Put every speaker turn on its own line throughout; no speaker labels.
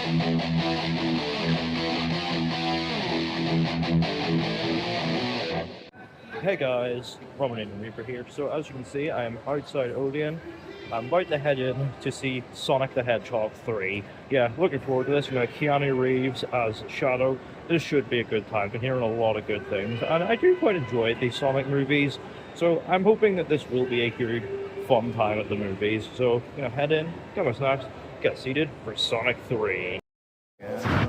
Hey guys, Roman and Reaper here. So as you can see, I am outside Odeon. I'm about to head in to see Sonic the Hedgehog 3. Yeah, looking forward to this. You know, Keanu Reeves as Shadow. This should be a good time. Been hearing a lot of good things, and I do quite enjoy the Sonic movies. So I'm hoping that this will be a good, fun time at the movies. So, you know, head in, get my snacks, get seated for Sonic 3. Yeah.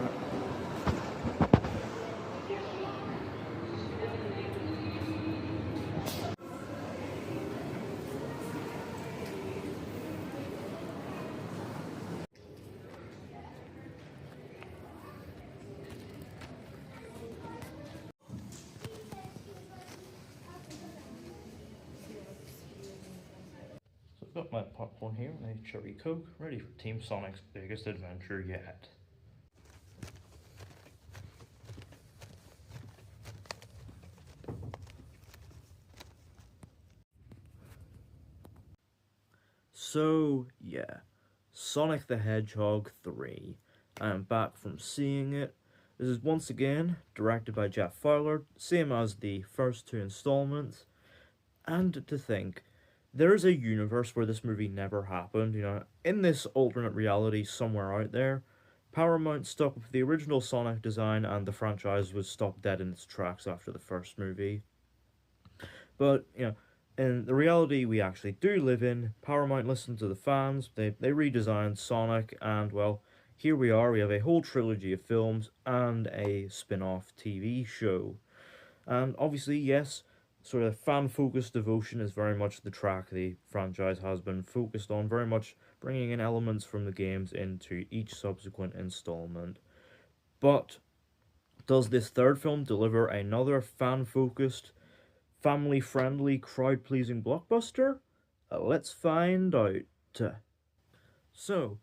So I've got my popcorn here and a cherry coke, ready for Team Sonic's biggest adventure yet. So, yeah, Sonic the Hedgehog 3. I am back from seeing it. This is once again directed by Jeff Fowler, same as the first two installments. And to think, there is a universe where this movie never happened, you know, in this alternate reality somewhere out there. Paramount stuck with the original Sonic design and the franchise was stopped dead in its tracks after the first movie. But, you know, in the reality we actually do live in, Paramount listened to the fans, they redesigned Sonic, and, well, here we are, we have a whole trilogy of films and a spin-off TV show. And obviously, yes, sort of fan-focused devotion is very much the track the franchise has been focused on, very much bringing in elements from the games into each subsequent installment. But does this third film deliver another fan-focused, family-friendly, crowd-pleasing blockbuster? Let's find out. So,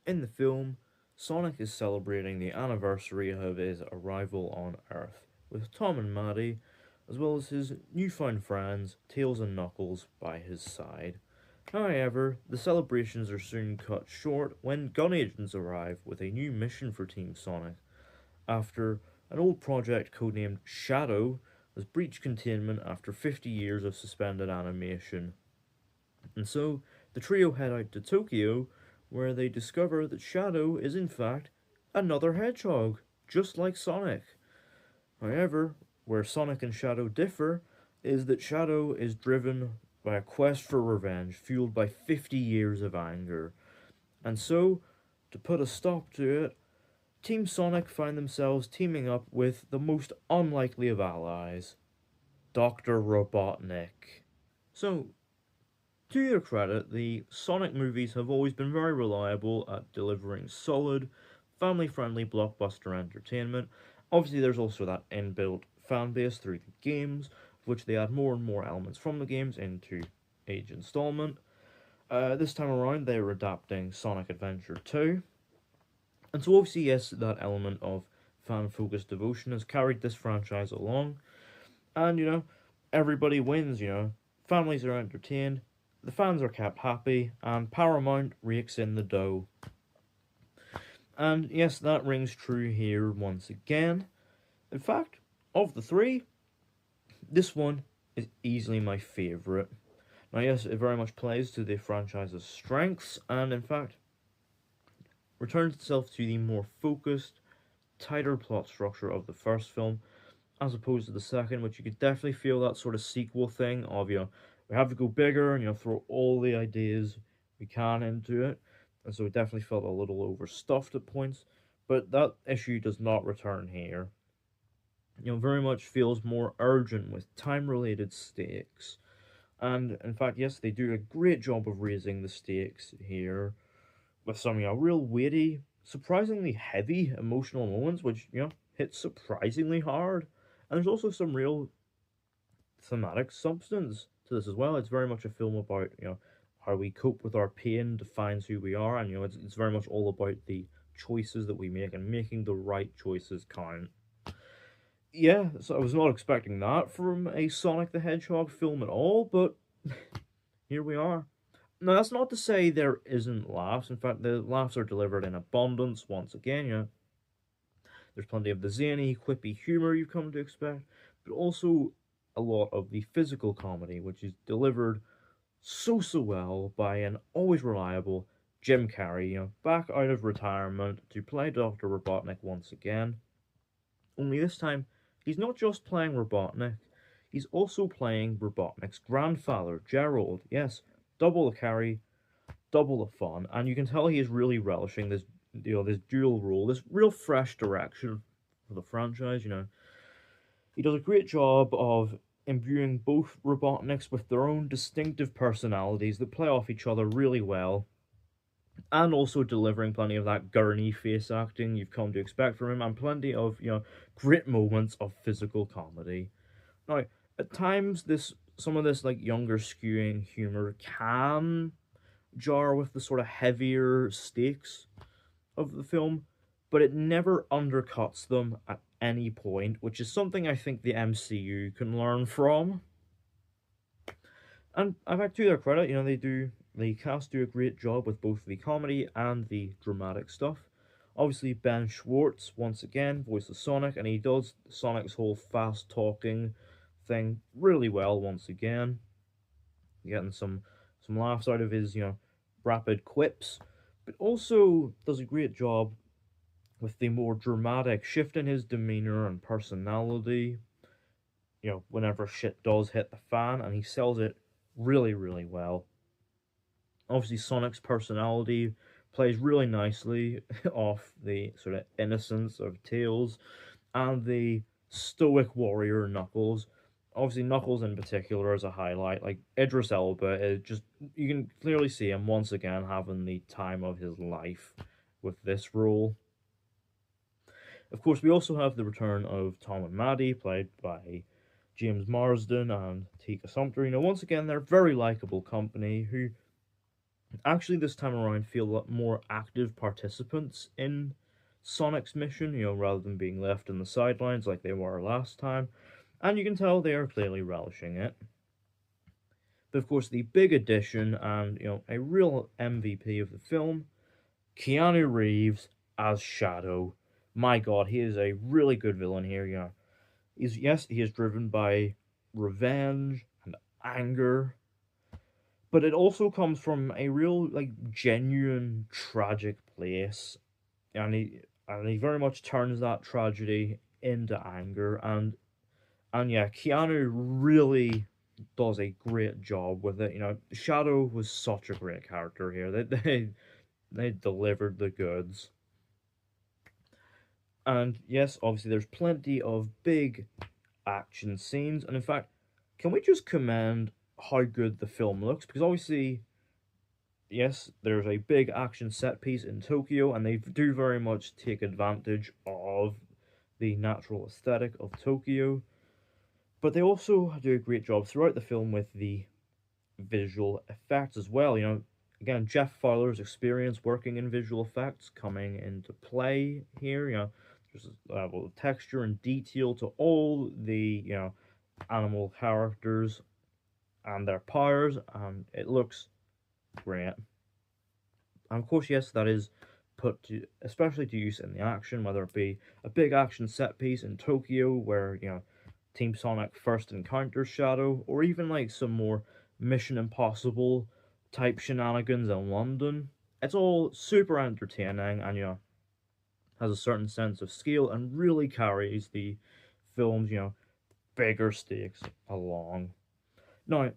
in the film, Sonic is celebrating the anniversary of his arrival on Earth, with Tom and Maddie, as well as his newfound friends, Tails and Knuckles, by his side. However, the celebrations are soon cut short when gun agents arrive with a new mission for Team Sonic, after an old project codenamed Shadow has breached containment after 50 years of suspended animation. And so, the trio head out to Tokyo, where they discover that Shadow is in fact another hedgehog, just like Sonic. However, where Sonic and Shadow differ is that Shadow is driven by a quest for revenge fueled by 50 years of anger. And so, to put a stop to it, Team Sonic find themselves teaming up with the most unlikely of allies, Dr. Robotnik. So, to their credit, the Sonic movies have always been very reliable at delivering solid, family-friendly blockbuster entertainment. Obviously, there's also that inbuilt fan base through the games, of which they add more and more elements from the games into each installment. This time around, they are adapting Sonic Adventure 2. And so obviously, yes, that element of fan-focused devotion has carried this franchise along. And, you know, everybody wins, you know. Families are entertained, the fans are kept happy, and Paramount rakes in the dough. And yes, that rings true here once again. In fact, of the three, this one is easily my favourite. Now yes, it very much plays to the franchise's strengths, and in fact, returns itself to the more focused, tighter plot structure of the first film, as opposed to the second, which you could definitely feel that sort of sequel thing of, you know, we have to go bigger and, you know, throw all the ideas we can into it. And so it definitely felt a little overstuffed at points. But that issue does not return here. You know, very much feels more urgent with time-related stakes. And in fact, yes, they do a great job of raising the stakes here with some, you know, real weighty, surprisingly heavy emotional moments, which, you know, hit surprisingly hard. And there's also some real thematic substance to this as well. It's very much a film about, you know, how we cope with our pain defines who we are, and, you know, it's very much all about the choices that we make and making the right choices count. Yeah, so I was not expecting that from a Sonic the Hedgehog film at all, but here we are. Now, that's not to say there isn't laughs. In fact, the laughs are delivered in abundance once again. There's plenty of the zany, quippy humor you've come to expect, but also a lot of the physical comedy, which is delivered so well by an always reliable Jim Carrey, back out of retirement to play Dr. Robotnik once again. Only this time, he's not just playing Robotnik, he's also playing Robotnik's grandfather, Gerald. Yes, double the carry, double the fun, and you can tell he is really relishing this dual role, this real fresh direction for the franchise. He does a great job of imbuing both Robotniks with their own distinctive personalities that play off each other really well, and also delivering plenty of that gurney face acting you've come to expect from him, and plenty of great moments of physical comedy. Now, at times, this some of this like younger skewing humor can jar with the sort of heavier stakes of the film, but it never undercuts them at any point, which is something I think the MCU can learn from. And in fact, to their credit, the cast do a great job with both the comedy and the dramatic stuff. Obviously, Ben Schwartz once again voices Sonic, and he does Sonic's whole fast talking thing really well once again. Getting some laughs out of his rapid quips, but also does a great job with the more dramatic shift in his demeanor and personality. Whenever shit does hit the fan, and he sells it really well. Obviously, Sonic's personality plays really nicely off the sort of innocence of Tails and the stoic warrior Knuckles. Obviously, Knuckles in particular is a highlight. Like Idris Elba is just, you can clearly see him once again having the time of his life with this role. Of course, we also have the return of Tom and Maddie, played by James Marsden and Tika Sumpter. Once again, they're very likable company who actually this time around feel more active participants in Sonic's mission, rather than being left in the sidelines like they were last time. And you can tell they are clearly relishing it. But of course, the big addition and, a real MVP of the film, Keanu Reeves as Shadow. My god, he is a really good villain here. He is driven by revenge and anger, but it also comes from a real, like, genuine tragic place, and he very much turns that tragedy into anger, and yeah, Keanu really does a great job with it. Shadow was such a great character here. They delivered the goods. And yes, obviously there's plenty of big action scenes, and in fact, can we just commend how good the film looks? Because obviously, yes, there's a big action set piece in Tokyo, and they do very much take advantage of the natural aesthetic of Tokyo. But they also do a great job throughout the film with the visual effects as well. Again, Jeff Fowler's experience working in visual effects coming into play here. There's a level of texture and detail to all the animal characters and their powers, and it looks great. And of course, yes, that is put to especially to use in the action, whether it be a big action set piece in Tokyo where Team Sonic first encounters Shadow, or even like some more Mission Impossible type shenanigans in London. It's all super entertaining and has a certain sense of scale and really carries the film's bigger stakes along. Now,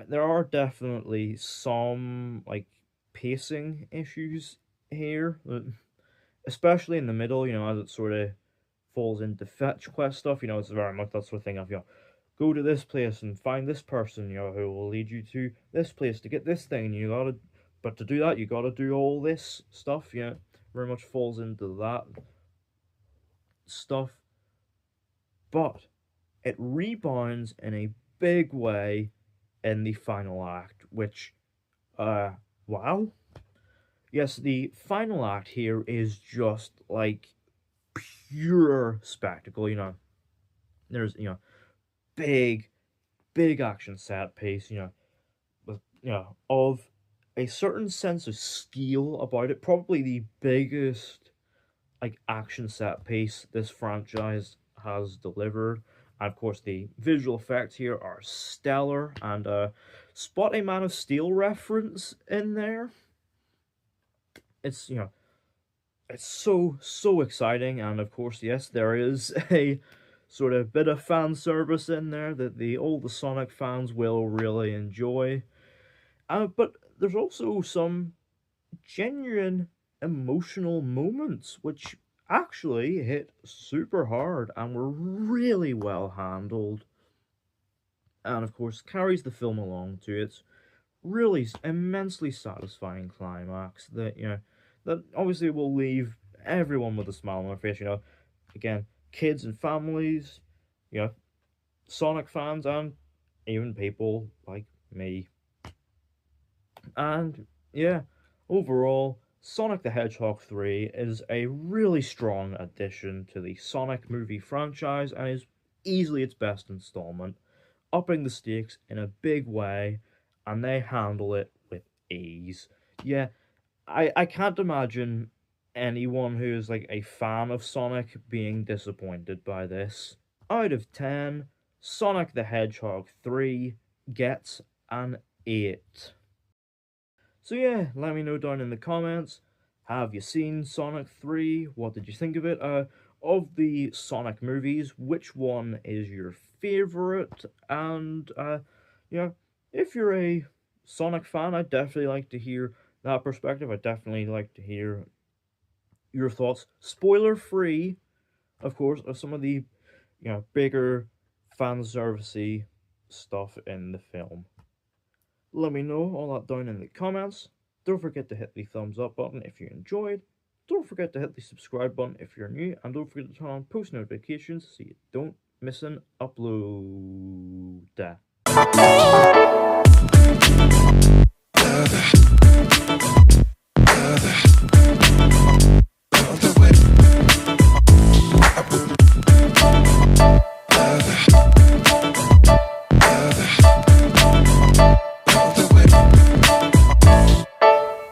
there are definitely some like pacing issues here, especially in the middle. As it sort of falls into fetch quest stuff. It's very much that sort of thing of go to this place and find this person, who will lead you to this place to get this thing. But to do that, you gotta do all this stuff. Very much falls into that stuff. But it rebounds in a big way in the final act, which, wow. Yes, the final act here is just like pure spectacle. There's big action set piece, with of a certain sense of skill about it. Probably the biggest like action set piece this franchise has delivered. And of course, the visual effects here are stellar. And spot a Man of Steel reference in there. It's it's so exciting. And of course, yes, there is a sort of bit of fan service in there that the older Sonic fans will really enjoy. But there's also some genuine emotional moments which actually hit super hard and were really well handled, and of course carries the film along to its really immensely satisfying climax that that obviously will leave everyone with a smile on their face. Again, kids and families, you know Sonic fans, and even people like me. And yeah, overall, Sonic the Hedgehog 3 is a really strong addition to the Sonic movie franchise and is easily its best installment, upping the stakes in a big way, and they handle it with ease. Yeah, I can't imagine anyone who is like a fan of Sonic being disappointed by this. Out of 10, Sonic the Hedgehog 3 gets an 8. So yeah, let me know down in the comments. Have you seen Sonic 3? What did you think of it? Of the Sonic movies, which one is your favorite? And yeah, if you're a Sonic fan, I'd definitely like to hear that perspective. I'd definitely like to hear your thoughts. Spoiler free, of course, of some of the bigger fan servicey stuff in the film. Let me know all that down in the comments. Don't forget to hit the thumbs up button if you enjoyed. Don't forget to hit the subscribe button if you're new. And don't forget to turn on post notifications so you don't miss an upload.